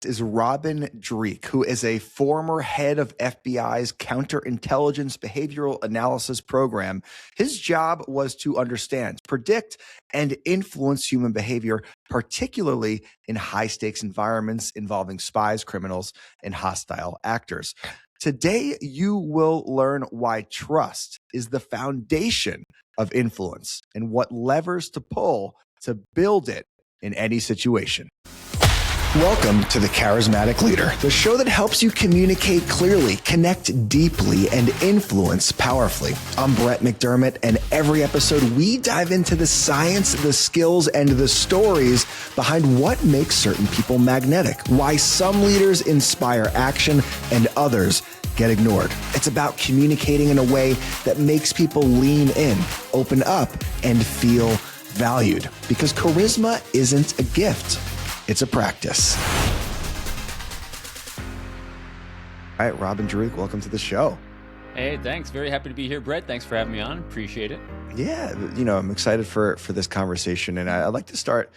Is Robin Dreeke, who is a former head of FBI's Counterintelligence Behavioral Analysis Program. His job was to understand, predict, and influence human behavior, particularly in high-stakes environments involving spies, criminals, and hostile actors. Today, you will learn why trust is the foundation of influence and what levers to pull to build it in any situation. Welcome to The Charismatic Leader, the show that helps you communicate clearly, connect deeply, and influence powerfully. I'm Brett McDermott, and every episode we dive into the science, the skills, and the stories behind what makes certain people magnetic, why some leaders inspire action and others get ignored. It's about communicating in a way that makes people lean in, open up, and feel valued. Because charisma isn't a gift. It's a practice. All right, Robin Dreeke, welcome to the show. Hey, thanks. Very happy to be here, Brett. Thanks for having me on. Appreciate it. Yeah, I'm excited for this conversation, and I'd like to start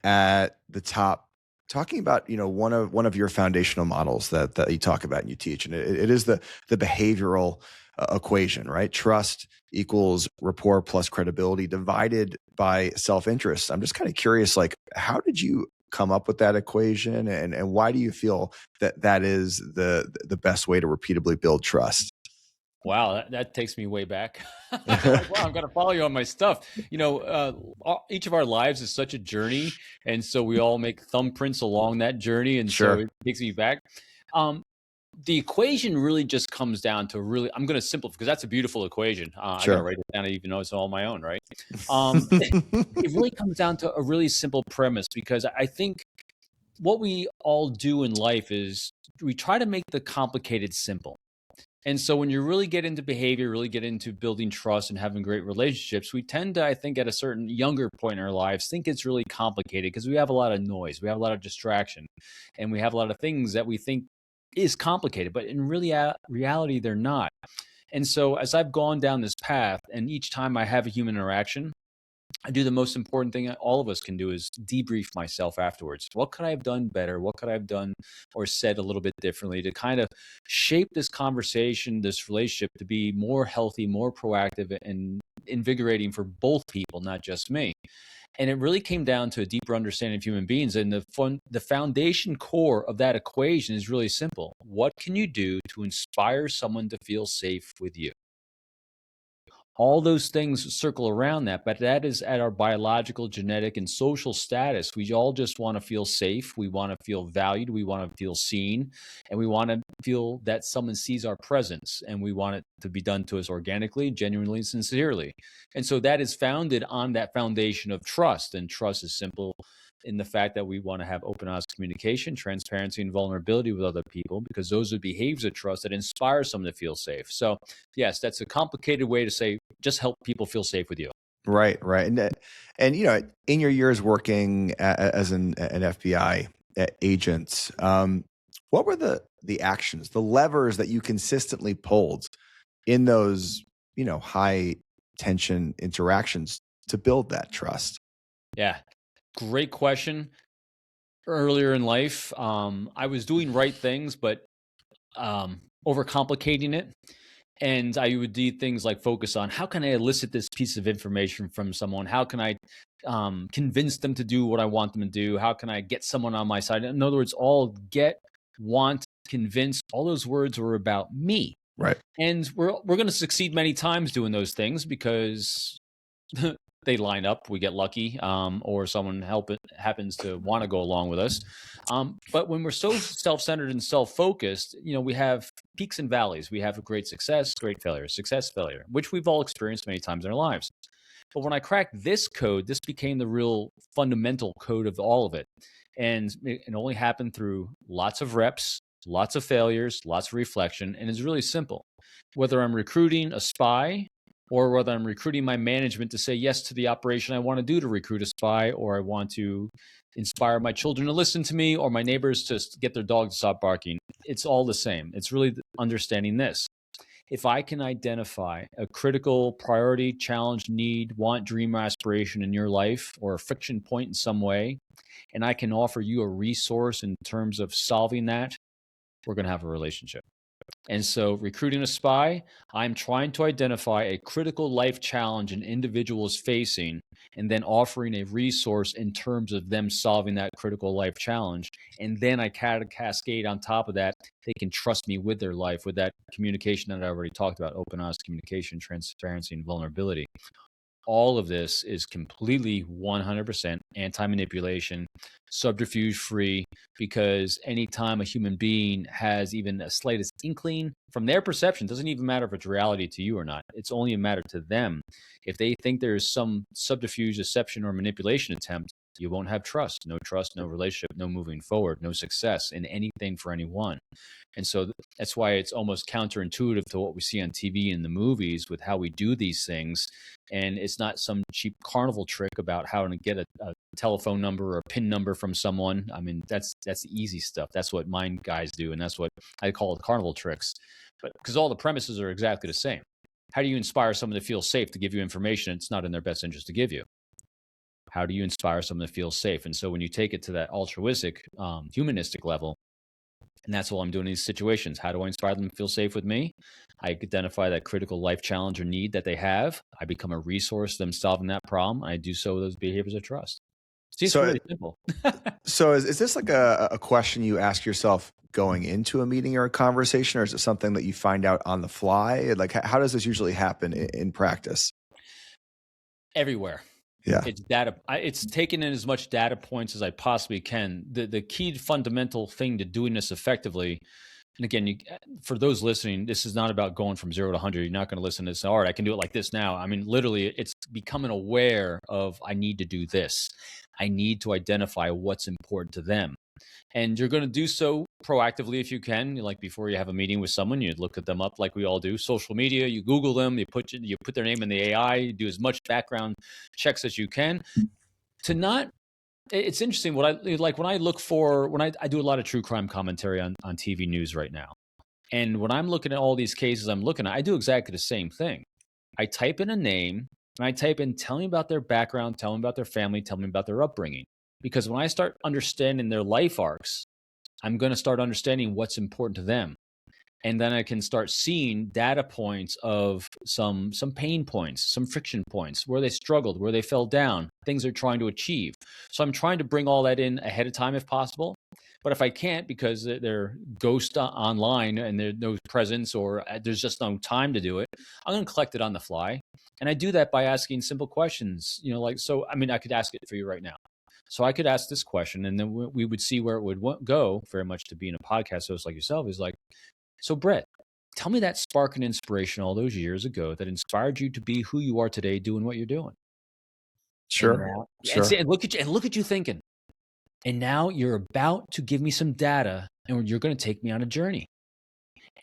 at the top, talking about one of your foundational models that you talk about and you teach, and it is the behavioral equation, right? Trust equals rapport plus credibility divided by self-interest. I'm just kind of curious, like, how did you come up with that equation, and why do you feel that is the best way to repeatedly build trust? Wow, that takes me way back. Like, wow, I'm going to follow you on my stuff. Each of our lives is such a journey, and so we all make thumbprints along that journey, and Sure. so it takes me back. The equation really just comes down to I'm going to simplify, because that's a beautiful equation. Sure. I got to write it down even though it's all my own, right? It really comes down to a really simple premise, because I think what we all do in life is we try to make the complicated simple. And so when you really get into behavior, really get into building trust and having great relationships, we tend to, I think, at a certain younger point in our lives, think it's really complicated because we have a lot of noise, we have a lot of distraction, and we have a lot of things that we think is complicated, but in reality, they're not. And so as I've gone down this path, and each time I have a human interaction, I do the most important thing all of us can do is debrief myself afterwards. What could I have done better? What could I have done or said a little bit differently to kind of shape this conversation, this relationship to be more healthy, more proactive, and invigorating for both people, not just me. And it really came down to a deeper understanding of human beings. And the foundation core of that equation is really simple. What can you do to inspire someone to feel safe with you? All those things circle around that, but that is at our biological, genetic, and social status. We all just want to feel safe. We want to feel valued. We want to feel seen. And we want to feel that someone sees our presence. And we want it to be done to us organically, genuinely, sincerely. And so that is founded on that foundation of trust. And trust is simple in the fact that we want to have open, honest communication, transparency, and vulnerability with other people, because those are behaviors of trust that inspire someone to feel safe. So yes, that's a complicated way to say, just help people feel safe with you. Right. And in your years working as an FBI agent, what were the actions, the levers that you consistently pulled in those, high tension interactions to build that trust? Yeah. Great question. Earlier in life, I was doing right things, but overcomplicating it. And I would do things like focus on how can I elicit this piece of information from someone? How can I convince them to do what I want them to do? How can I get someone on my side? In other words, all get, want, convince, all those words were about me. Right. And we're going to succeed many times doing those things because they line up, we get lucky, or someone happens to want to go along with us. But when we're so self-centered and self-focused, we have peaks and valleys. We have a great success, great failure, success, failure, which we've all experienced many times in our lives. But when I cracked this code, this became the real fundamental code of all of it. And it only happened through lots of reps, lots of failures, lots of reflection. And it's really simple. Whether I'm recruiting a spy, or whether I'm recruiting my management to say yes to the operation I want to do to recruit a spy, or I want to inspire my children to listen to me, or my neighbors to get their dog to stop barking. It's all the same. It's really understanding this. If I can identify a critical priority, challenge, need, want, dream, or aspiration in your life, or a friction point in some way, and I can offer you a resource in terms of solving that, we're going to have a relationship. And so, recruiting a spy, I'm trying to identify a critical life challenge an individual is facing, and then offering a resource in terms of them solving that critical life challenge. And then I cascade on top of that. They can trust me with their life, with that communication that I already talked about: open, honest communication, transparency, and vulnerability. All of this is completely 100% anti-manipulation, subterfuge free, because anytime a human being has even a slightest inkling from their perception, doesn't even matter if it's reality to you or not, it's only a matter to them. If they think there's some subterfuge, deception, or manipulation attempt, you won't have trust, no relationship, no moving forward, no success in anything for anyone. And so that's why it's almost counterintuitive to what we see on TV and the movies with how we do these things. And it's not some cheap carnival trick about how to get a telephone number or a PIN number from someone. I mean, that's the easy stuff. That's what mind guys do. And that's what I call it, carnival tricks. But because all the premises are exactly the same. How do you inspire someone to feel safe to give you information it's not in their best interest to give you? How do you inspire someone to feel safe? And so when you take it to that altruistic, humanistic level, and that's what I'm doing in these situations. How do I inspire them to feel safe with me? I identify that critical life challenge or need that they have. I become a resource to them solving that problem. I do so with those behaviors of trust. See, it's really simple. So is this like a question you ask yourself going into a meeting or a conversation, or is it something that you find out on the fly? Like, how does this usually happen in practice? Everywhere. Yeah. It's data. It's taken in as much data points as I possibly can. The key fundamental thing to doing this effectively, and again, for those listening, this is not about going from 0 to 100. You're not going to listen to this. All right, I can do it like this now. I mean, literally, it's becoming aware of, I need to do this. I need to identify what's important to them. And you're going to do so proactively if you can. Like before you have a meeting with someone, you look at them up like we all do. Social media, you Google them, you put their name in the AI, you do as much background checks as you can. It's interesting when I do a lot of true crime commentary on TV news right now. And when I'm looking at all these cases I do exactly the same thing. I type in a name and I type in, tell me about their background, tell me about their family, tell me about their upbringing. Because when I start understanding their life arcs, I'm going to start understanding what's important to them. And then I can start seeing data points of some pain points, some friction points, where they struggled, where they fell down, things they're trying to achieve. So I'm trying to bring all that in ahead of time if possible. But if I can't, because they're ghost online and there's no presence or there's just no time to do it, I'm going to collect it on the fly. And I do that by asking simple questions, I could ask it for you right now. So I could ask this question, and then we would see where it would go, very much to being a podcast host like yourself, is like, so Brett, tell me that spark and inspiration all those years ago that inspired you to be who you are today doing what you're doing. Sure. And look at you thinking. And now you're about to give me some data and you're going to take me on a journey.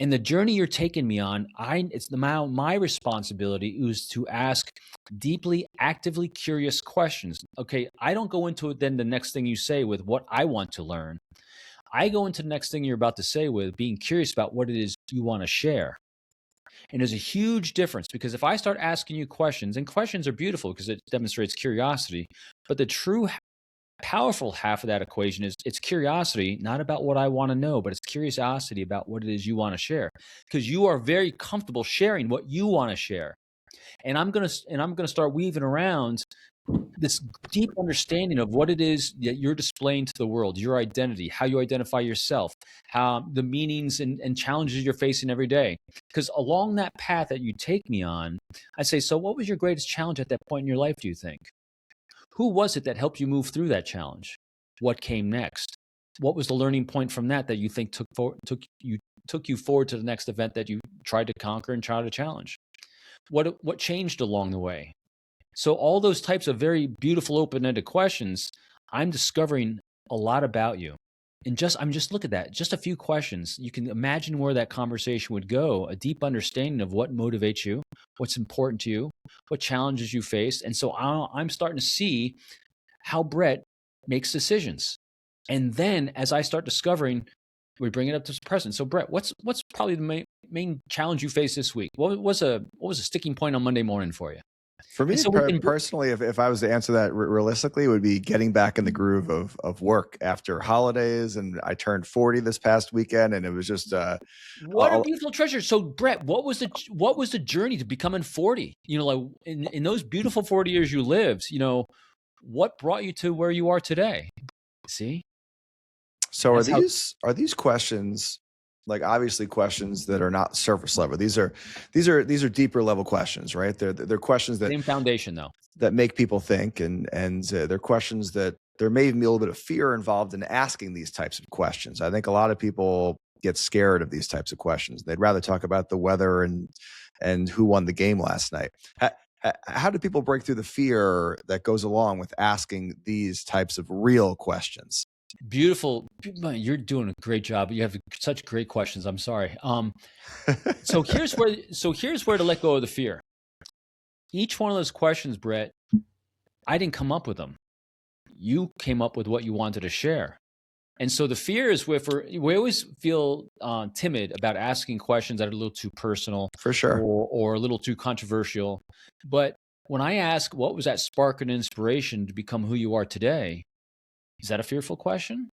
And the journey you're taking me on, it's now my responsibility is to ask deeply, actively curious questions. Okay, I don't go into it then the next thing you say with what I want to learn. I go into the next thing you're about to say with being curious about what it is you want to share. And there's a huge difference, because if I start asking you questions, and questions are beautiful because it demonstrates curiosity, but the true powerful half of that equation is it's curiosity, not about what I want to know, but it's curiosity about what it is you want to share, because you are very comfortable sharing what you want to share. And I'm going to start weaving around this deep understanding of what it is that you're displaying to the world, your identity, how you identify yourself, how the meanings and challenges you're facing every day. Because along that path that you take me on, I say, so what was your greatest challenge at that point in your life, do you think? Who was it that helped you move through that challenge? What came next? What was the learning point from that you think took you forward to the next event that you tried to conquer and tried to challenge? What changed along the way? So all those types of very beautiful open-ended questions, I'm discovering a lot about you. And look at that, just a few questions. You can imagine where that conversation would go, a deep understanding of what motivates you, what's important to you, what challenges you face. And so I'm starting to see how Brett makes decisions. And then as I start discovering, we bring it up to present. So Brett, what's probably the main challenge you face this week? What was a sticking point on Monday morning for you? For And me so we can, personally, if I was to answer that realistically, it would be getting back in the groove of work after holidays. And I turned 40 this past weekend, and it was just what a beautiful treasure. So Brett, what was the journey to becoming 40? Like in those beautiful 40 years you lived, what brought you to where you are today? See? So That's how are these questions, like, obviously questions that are not surface level? These are deeper level questions, right? They're questions same foundation though. that make people think, and they're questions that there may be a little bit of fear involved in asking these types of questions. I think a lot of people get scared of these types of questions. They'd rather talk about the weather and who won the game last night. How do people break through the fear that goes along with asking these types of real questions? Beautiful. You're doing a great job. You have such great questions. I'm sorry. So here's where to let go of the fear. Each one of those questions, Brett, I didn't come up with them. You came up with what you wanted to share. And so the fear is we always feel timid about asking questions that are a little too personal, For sure. or a little too controversial. But when I ask, what was that spark and inspiration to become who you are today? Is that a fearful question?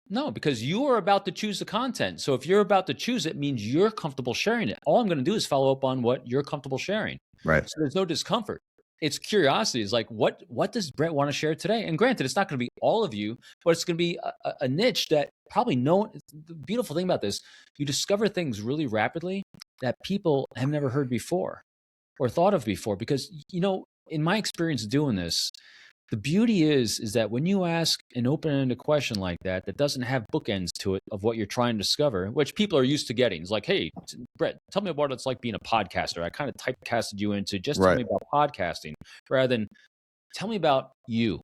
No, because you are about to choose the content. So if you're about to choose it, means you're comfortable sharing it. All I'm going to do is follow up on what you're comfortable sharing. Right. So there's no discomfort. It's curiosity. It's like, what does Brett want to share today? And granted, it's not going to be all of you, but it's going to be a niche that probably the beautiful thing about this, you discover things really rapidly that people have never heard before or thought of before. Because, in my experience doing this, the beauty is that when you ask an open-ended question like that doesn't have bookends to it of what you're trying to discover, which people are used to getting. It's like, hey, Brett, tell me about what it's like being a podcaster. I kind of typecasted you into just tell me about podcasting rather than tell me about you.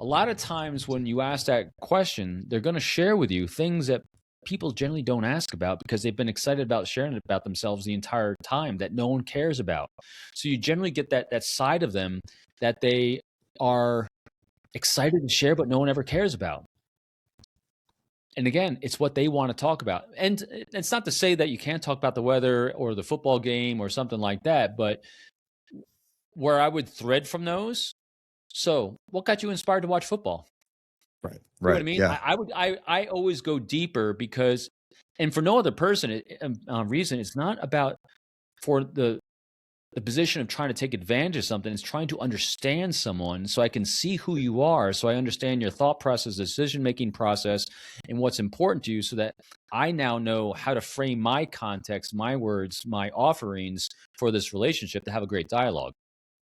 A lot of times when you ask that question, they're going to share with you things that people generally don't ask about because they've been excited about sharing it about themselves the entire time that no one cares about. So you generally get that side of them that they are excited to share, but no one ever cares about. And again, it's what they want to talk about. And it's not to say that you can't talk about the weather or the football game or something like that, but where I would thread from those. So what got you inspired to watch football? Right. You know Right. what I mean? Yeah. I always go deeper because, and for no other reason, it's not about for the position of trying to take advantage of something. It's trying to understand someone so I can see who you are, so I understand your thought process, decision-making process, and what's important to you so that I now know how to frame my context, my words, my offerings for this relationship to have a great dialogue.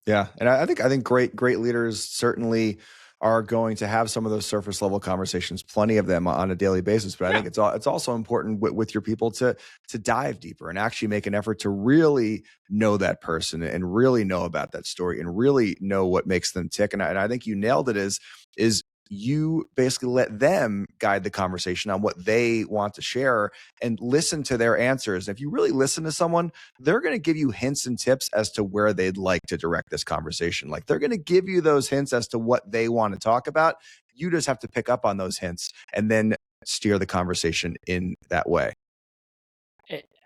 Yeah, and I think great leaders certainly are going to have some of those surface level conversations, plenty of them on a daily basis. But I think it's also important with your people to dive deeper and actually make an effort to really know that person and really know about that story and really know what makes them tick. And I think you nailed it. Is you basically let them guide the conversation on what they want to share and listen to their answers. If you really listen to someone, they're going to give you hints and tips as to where they'd like to direct this conversation. Like, they're going to give you those hints as to what they want to talk about. You just have to pick up on those hints and then steer the conversation in that way.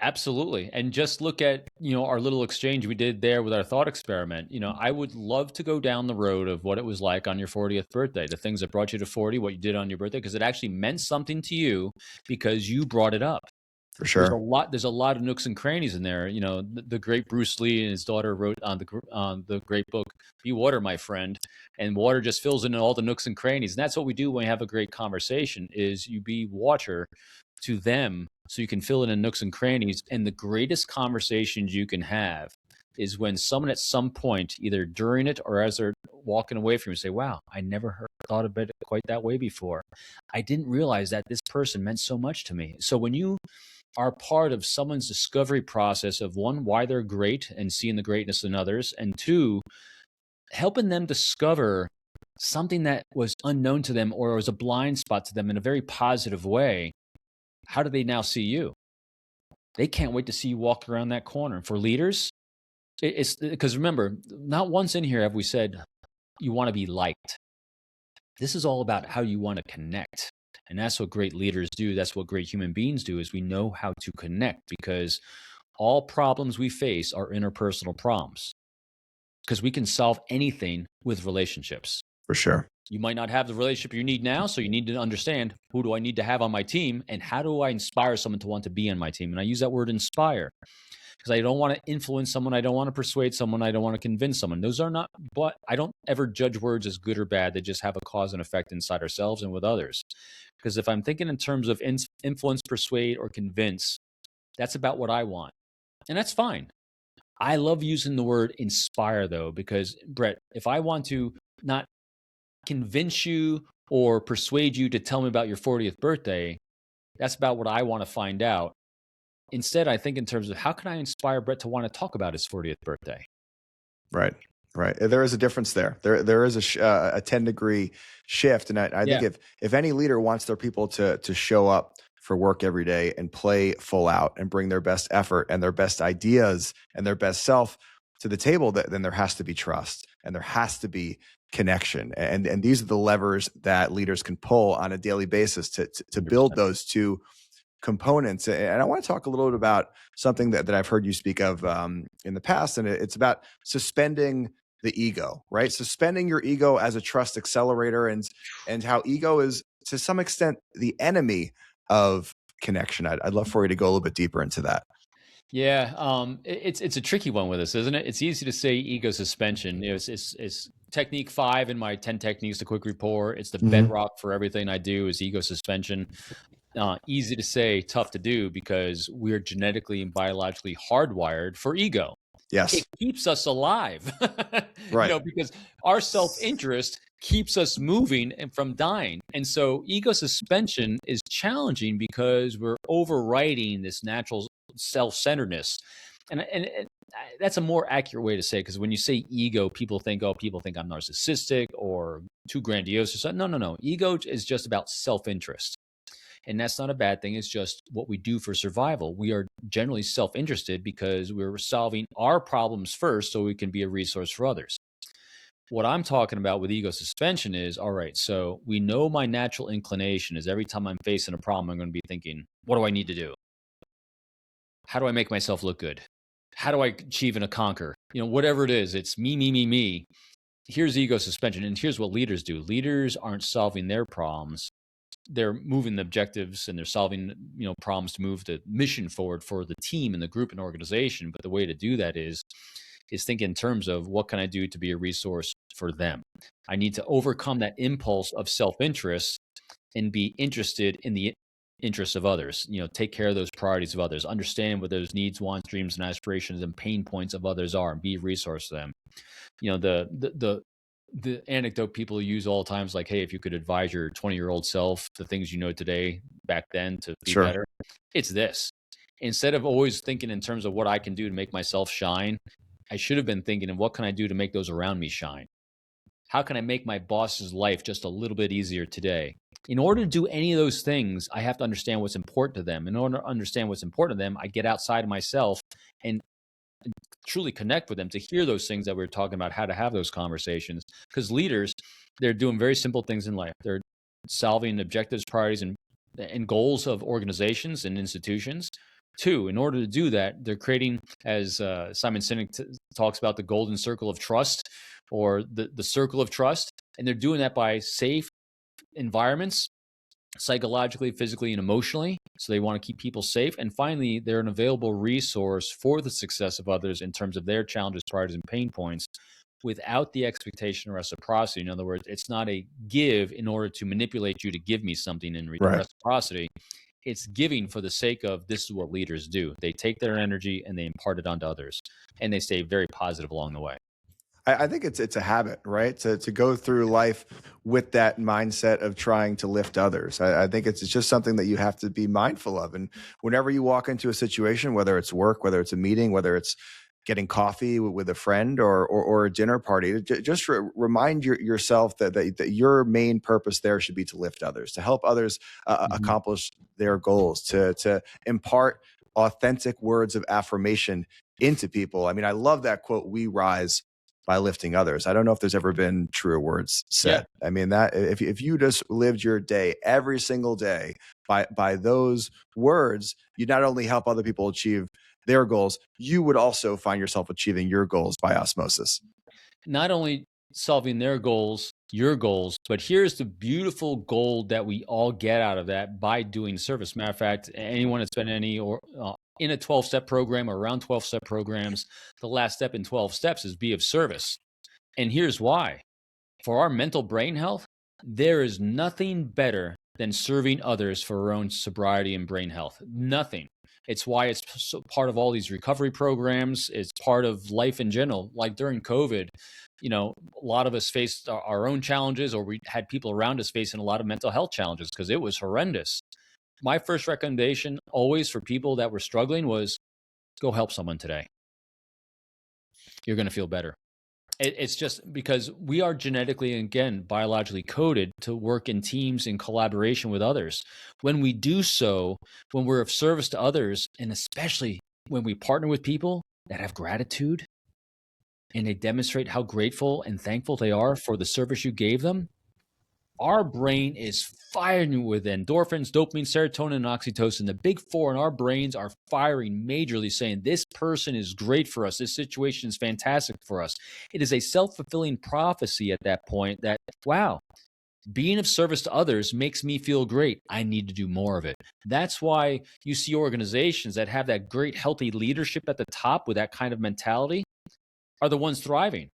Absolutely. And just look at, our little exchange we did there with our thought experiment. I would love to go down the road of what it was like on your 40th birthday, the things that brought you to 40, what you did on your birthday, because it actually meant something to you because you brought it up. For sure. There's a lot of nooks and crannies in there. The great Bruce Lee and his daughter wrote on the great book, Be Water, My Friend. And water just fills in all the nooks and crannies. And that's what we do when we have a great conversation is you be water to them so you can fill in nooks and crannies. And the greatest conversations you can have is when someone at some point, either during it or as they're walking away from you, say, wow, I never thought of it quite that way before. I didn't realize that this person meant so much to me. So when you are part of someone's discovery process of, one, why they're great and seeing the greatness in others, and two, helping them discover something that was unknown to them or was a blind spot to them in a very positive way, how do they now see you? They can't wait to see you walk around that corner. For leaders, it's because remember, not once in here have we said you want to be liked. This is all about how you want to connect. And that's what great leaders do. That's what great human beings do, is we know how to connect, because all problems we face are interpersonal problems. because we can solve anything with relationships. For sure. You might not have the relationship you need now, so you need to understand, who do I need to have on my team, and how do I inspire someone to want to be on my team? And I use that word inspire because I don't want to influence someone. I don't want to persuade someone. I don't want to convince someone. Those are not, but I don't ever judge words as good or bad. They just have a cause and effect inside ourselves and with others. Because if I'm thinking in terms of influence, persuade, or convince, that's about what I want. And that's fine. I love using the word inspire, though, because, Brett, if I want to not convince you or persuade you to tell me about your 40th birthday, that's about what I want to find out. Instead, I think in terms of, how can I inspire Brett to want to talk about his 40th birthday? Right. Right. There is a difference there. There is a 10-degree shift. And I think if any leader wants their people to show up for work every day and play full out and bring their best effort and their best ideas and their best self to the table, then there has to be trust and there has to be connection. And these are the levers that leaders can pull on a daily basis to build those two components. And I want to talk a little bit about something that I've heard you speak of in the past, and it's about suspending the ego, right? Suspending your ego as a trust accelerator, and how ego is to some extent the enemy of connection. I'd love for you to go a little bit deeper into that. Yeah, it's a tricky one with us, isn't it? It's easy to say ego suspension. It's technique 5 in my 10 techniques to quick rapport. It's the bedrock for everything I do is ego suspension. Easy to say, tough to do, because we're genetically and biologically hardwired for ego. Yes. It keeps us alive, right? Because our self-interest keeps us moving and from dying. And so ego suspension is challenging because we're overriding this natural self-centeredness. And that's a more accurate way to say it, because when you say ego, people think I'm narcissistic or too grandiose or something. No. Ego is just about self-interest. And that's not a bad thing. It's just what we do for survival. We are generally self-interested because we're solving our problems first so we can be a resource for others. What I'm talking about with ego suspension is, all right, so we know my natural inclination is every time I'm facing a problem, I'm going to be thinking, what do I need to do? How do I make myself look good? How do I achieve and conquer? Whatever it is, it's me. Here's ego suspension. And here's what leaders do. Leaders aren't solving their problems. They're moving the objectives and they're solving, problems to move the mission forward for the team and the group and organization. But the way to do that is think in terms of, what can I do to be a resource for them? I need to overcome that impulse of self-interest and be interested in the interests of others. Take care of those priorities of others, understand what those needs, wants, dreams, and aspirations and pain points of others are, and be a resource to them. The anecdote people use all the time is like, hey, if you could advise your 20-year-old self the things you know today back then to be better, it's this. Instead of always thinking in terms of what I can do to make myself shine, I should have been thinking of, what can I do to make those around me shine? How can I make my boss's life just a little bit easier today? In order to do any of those things, I have to understand what's important to them. In order to understand what's important to them, I get outside of myself and truly connect with them to hear those things that we were talking about, how to have those conversations. Because leaders, they're doing very simple things in life. They're solving objectives, priorities, and goals of organizations and institutions. 2, in order to do that, they're creating, as Simon Sinek talks about, the golden circle of trust, or the circle of trust. And they're doing that by safe environments, psychologically, physically, and emotionally. So they want to keep people safe. And finally, they're an available resource for the success of others in terms of their challenges, priorities, and pain points, without the expectation of reciprocity. In other words, it's not a give in order to manipulate you to give me something in reciprocity. It's giving for the sake of, this is what leaders do. They take their energy and they impart it onto others, and they stay very positive along the way. I think it's a habit, right? To go through life with that mindset of trying to lift others. I think it's just something that you have to be mindful of. And whenever you walk into a situation, whether it's work, whether it's a meeting, whether it's getting coffee with a friend or a dinner party, just remind yourself that your main purpose there should be to lift others, to help others accomplish their goals, to impart authentic words of affirmation into people. I mean, I love that quote, "We rise by lifting others." I don't know if there's ever been truer words said. Yeah. I mean, that if you just lived your day every single day by those words, you not only help other people achieve their goals, you would also find yourself achieving your goals by osmosis. not only solving their goals, your goals, but here's the beautiful goal that we all get out of that by doing service. Matter of fact, anyone that's been in a 12-step program or around 12-step programs, the last step in 12 steps is be of service. And here's why. For our mental brain health, there is nothing better than serving others for our own sobriety and brain health. Nothing. It's why it's part of all these recovery programs. It's part of life in general. Like during COVID, a lot of us faced our own challenges, or we had people around us facing a lot of mental health challenges because it was horrendous. My first recommendation always for people that were struggling was go help someone today. You're going to feel better. It's just because we are genetically, again, biologically coded to work in teams in collaboration with others. When we do so, when we're of service to others, and especially when we partner with people that have gratitude and they demonstrate how grateful and thankful they are for the service you gave them, our brain is firing with endorphins, dopamine, serotonin, and oxytocin. The big four in our brains are firing majorly, saying this person is great for us. This situation is fantastic for us. It is a self-fulfilling prophecy at that point that, wow, being of service to others makes me feel great. I need to do more of it. That's why you see organizations that have that great, healthy leadership at the top with that kind of mentality are the ones thriving.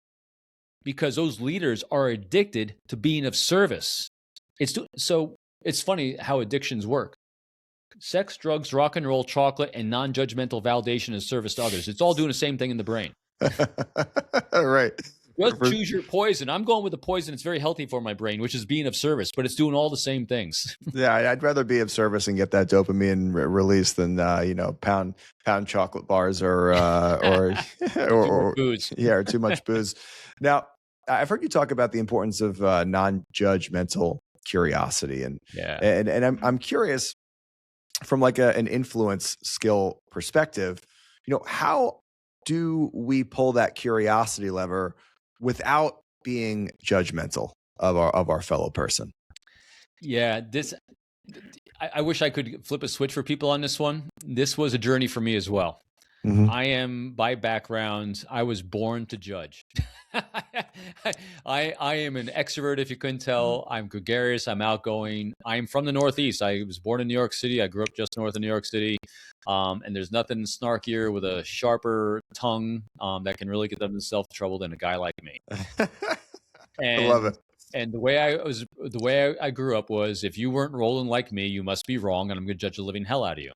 Because those leaders are addicted to being of service. So it's funny how addictions work. Sex, drugs, rock and roll, chocolate, and non-judgmental validation and service to others. It's all doing the same thing in the brain. Right. Just choose your poison. I'm going with the poison. It's very healthy for my brain, which is being of service, but it's doing all the same things. Yeah, I'd rather be of service and get that dopamine release than pound chocolate bars or booze. Yeah, or too much booze. Now, I've heard you talk about the importance of non-judgmental curiosity, and I'm curious from like an influence skill perspective. How do we pull that curiosity lever without being judgmental of our fellow person? Yeah, I wish I could flip a switch for people on this one. This was a journey for me as well. Mm-hmm. I am, by background, I was born to judge. I am an extrovert, if you couldn't tell. I'm gregarious. I'm outgoing. I'm from the Northeast. I was born in New York City. I grew up just north of New York City. And there's nothing snarkier with a sharper tongue that can really get them in self-trouble than a guy like me. I love it. And the way I grew up was, if you weren't rolling like me, you must be wrong, and I'm going to judge the living hell out of you.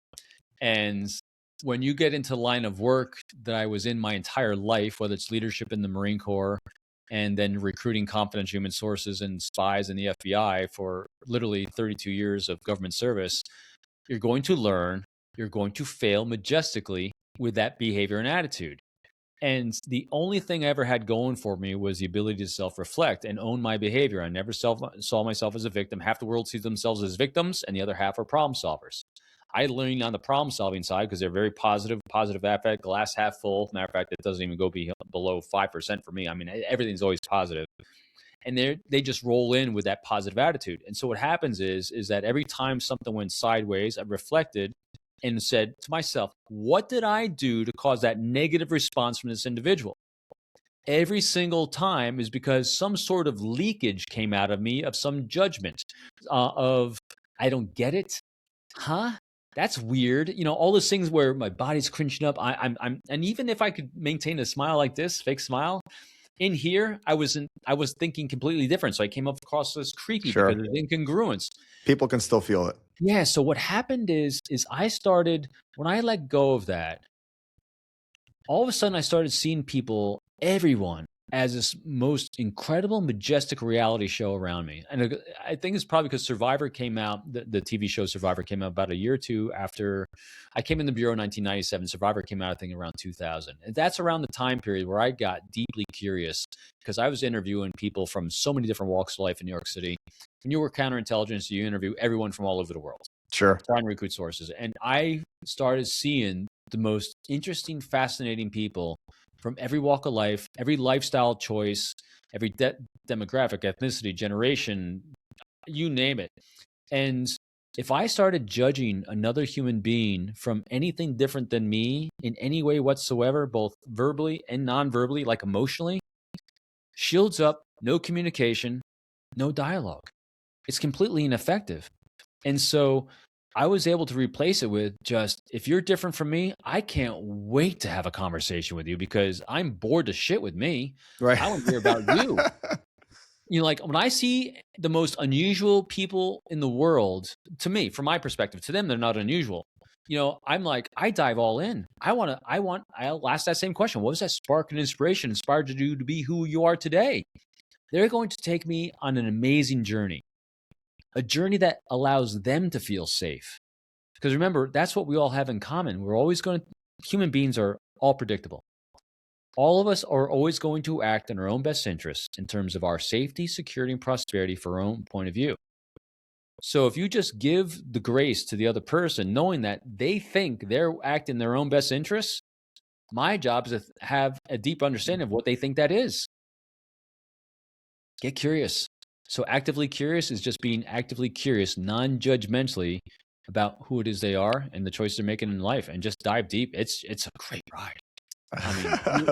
And when you get into the line of work that I was in my entire life, whether it's leadership in the Marine Corps and then recruiting confidential human sources and spies in the FBI for literally 32 years of government service, you're going to learn, you're going to fail majestically with that behavior and attitude. And the only thing I ever had going for me was the ability to self-reflect and own my behavior. I never saw myself as a victim. Half the world sees themselves as victims, and the other half are problem solvers. I lean on the problem-solving side because they're very positive affect, glass half full. Matter of fact, it doesn't even go below 5% for me. I mean, everything's always positive. And they just roll in with that positive attitude. And so what happens is that every time something went sideways, I reflected and said to myself, what did I do to cause that negative response from this individual? Every single time is because some sort of leakage came out of me of some judgment of, I don't get it. Huh? That's weird. All those things where my body's cringing up. And even if I could maintain a smile like this, fake smile, in here, I was thinking completely different. So I came across as creepy because of incongruence. People can still feel it. Yeah. So what happened is I started, when I let go of that, all of a sudden I started seeing people, everyone, as this most incredible, majestic reality show around me. And I think it's probably because Survivor came out, the TV show Survivor came out about a year or two after I came in the Bureau in 1997. Survivor came out, I think, around 2000. And that's around the time period where I got deeply curious because I was interviewing people from so many different walks of life in New York City. When you work counterintelligence, you interview everyone from all over the world. Sure. Trying to recruit sources. And I started seeing the most interesting, fascinating people from every walk of life, every lifestyle choice, every demographic, ethnicity, generation, you name it. And if I started judging another human being from anything different than me in any way whatsoever, both verbally and non-verbally, like emotionally, Shields up, no communication, no dialogue. It's completely ineffective. And so I was able to replace it with just, if you're different from me, I can't wait to have a conversation with you because I'm bored to shit with me. Right. I want to hear about you. Like when I see the most unusual people in the world, to me, from my perspective, to them, they're not unusual. I'm like, I dive all in. I'll ask that same question. What was that spark and inspiration inspired you to be who you are today? They're going to take me on an amazing journey, a journey that allows them to feel safe. Because remember, that's what we all have in common. Human beings are all predictable. All of us are always going to act in our own best interest in terms of our safety, security, and prosperity for our own point of view. So if you just give the grace to the other person, knowing that they think they're acting in their own best interests, my job is to have a deep understanding of what they think that is. Get curious. So actively curious is just being actively curious, non-judgmentally about who it is they are and the choice they're making in life, and just dive deep. It's a great ride. I mean,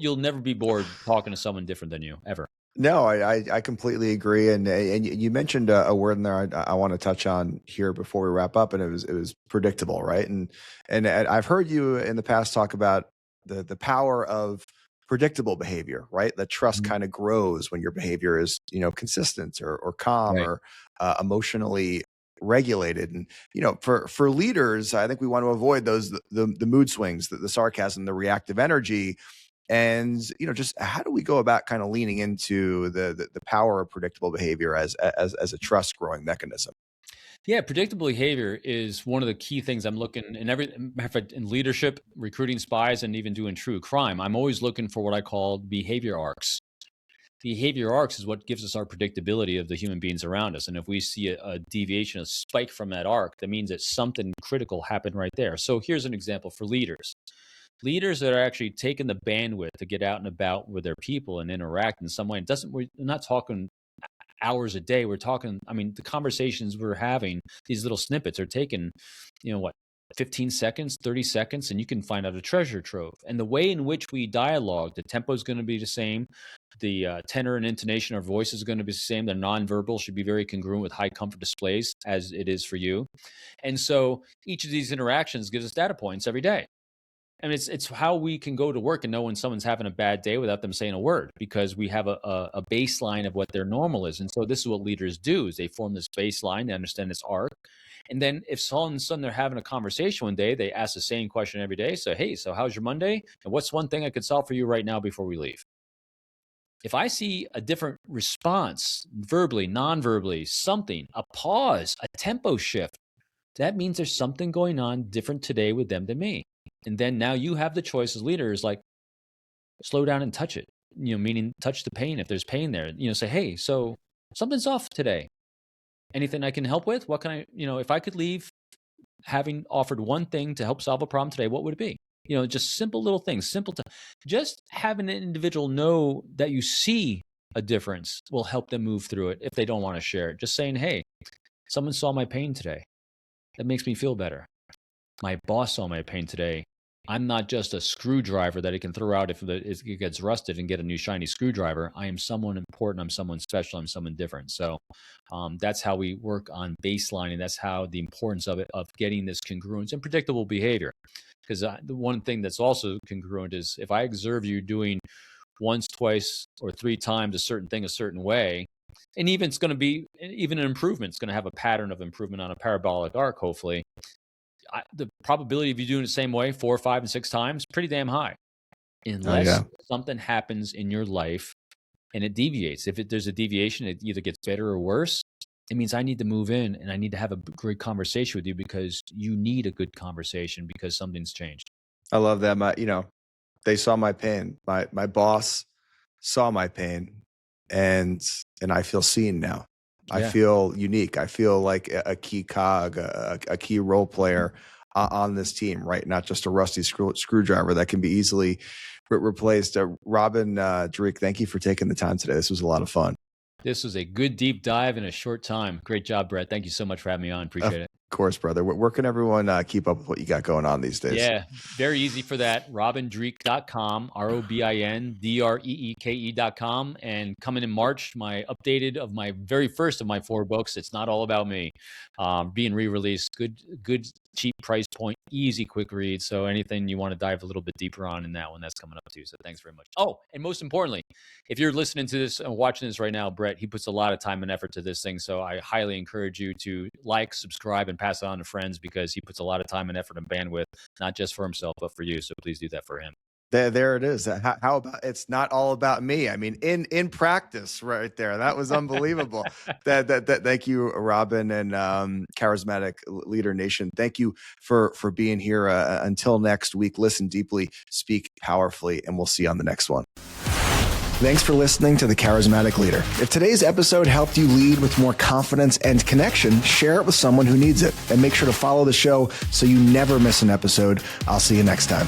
you'll never be bored talking to someone different than you, ever. No, I completely agree. And you mentioned a word in there I want to touch on here before we wrap up, and it was predictable, right? And I've heard you in the past talk about the power of predictable behavior, right? That trust kind of grows when your behavior is, consistent or calm, right, or emotionally regulated. And for leaders, I think we want to avoid those the mood swings, the sarcasm, the reactive energy. And just how do we go about kind of leaning into the power of predictable behavior as a trust growing mechanism? Yeah, predictable behavior is one of the key things I'm looking in leadership, recruiting spies, and even doing true crime. I'm always looking for what I call behavior arcs. Behavior arcs is what gives us our predictability of the human beings around us. And if we see a deviation, a spike from that arc, that means that something critical happened right there. So here's an example for leaders. Leaders that are actually taking the bandwidth to get out and about with their people and interact in some way. We're not talking hours a day. We're talking, the conversations we're having, these little snippets are taking, 15 seconds, 30 seconds, and you can find out a treasure trove. And the way in which we dialogue, the tempo is going to be the same. The tenor and intonation of voice is going to be the same. The nonverbal should be very congruent with high comfort displays, as it is for you. And so each of these interactions gives us data points every day. And it's how we can go to work and know when someone's having a bad day without them saying a word, because we have a baseline of what their normal is. And so this is what leaders do, is they form this baseline, they understand this arc. And then if all of a sudden they're having a conversation one day, they ask the same question every day. So, hey, so how's your Monday? And what's one thing I could solve for you right now before we leave? If I see a different response, verbally, non-verbally, something, a pause, a tempo shift, that means there's something going on different today with them than me. And then now you have the choice as leaders, like, slow down and touch it, meaning touch the pain. If there's pain there, say, hey, so something's off today. Anything I can help with? What can I, if I could leave having offered one thing to help solve a problem today, what would it be? Just simple little things, just having an individual know that you see a difference will help them move through it if they don't want to share it. Just saying, hey, someone saw my pain today. That makes me feel better. My boss saw my pain today. I'm not just a screwdriver that he can throw out if it gets rusted and get a new shiny screwdriver. I am someone important. I'm someone special. I'm someone different. So that's how we work on baselining. That's how the importance of getting this congruence and predictable behavior. Because the one thing that's also congruent is if I observe you doing once, twice, or 3 times a certain thing a certain way, and even it's going to be even an improvement. It's going to have a pattern of improvement on a parabolic arc, hopefully. The probability of you doing it the same way 4, 5, and 6 times, pretty damn high. Unless something happens in your life and it deviates. If there's a deviation, it either gets better or worse. It means I need to move in and I need to have a great conversation with you, because you need a good conversation because something's changed. I love that. They saw my pain. My boss saw my pain, and I feel seen now. I feel unique. I feel like a key cog, a key role player on this team, right? Not just a rusty screwdriver that can be easily replaced. Robin Dreeke, thank you for taking the time today. This was a lot of fun. This was a good deep dive in a short time. Great job, Brett. Thank you so much for having me on. Appreciate it. course, brother. Where can everyone keep up with what you got going on these days? Yeah, very easy for that. RobinDreeke.com, ROBINDREEKE.com. And coming in March, my updated of my very first of my 4 books, It's Not All About Me, being re-released. Good, cheap price point, easy, quick read. So anything you want to dive a little bit deeper on in that one, that's coming up too. So thanks very much. Oh, and most importantly, if you're listening to this and watching this right now, Brett, he puts a lot of time and effort to this thing. So I highly encourage you to like, subscribe, and pass it on to friends, because he puts a lot of time and effort and bandwidth, not just for himself, but for you. So please do that for him. There it is. How about It's Not All About Me? I mean, in practice right there. That was unbelievable. Thank you, Robin, and Charismatic Leader Nation. Thank you for being here. Until next week, listen deeply, speak powerfully, and we'll see you on the next one. Thanks for listening to The Charismatic Leader. If today's episode helped you lead with more confidence and connection, share it with someone who needs it. And make sure to follow the show so you never miss an episode. I'll see you next time.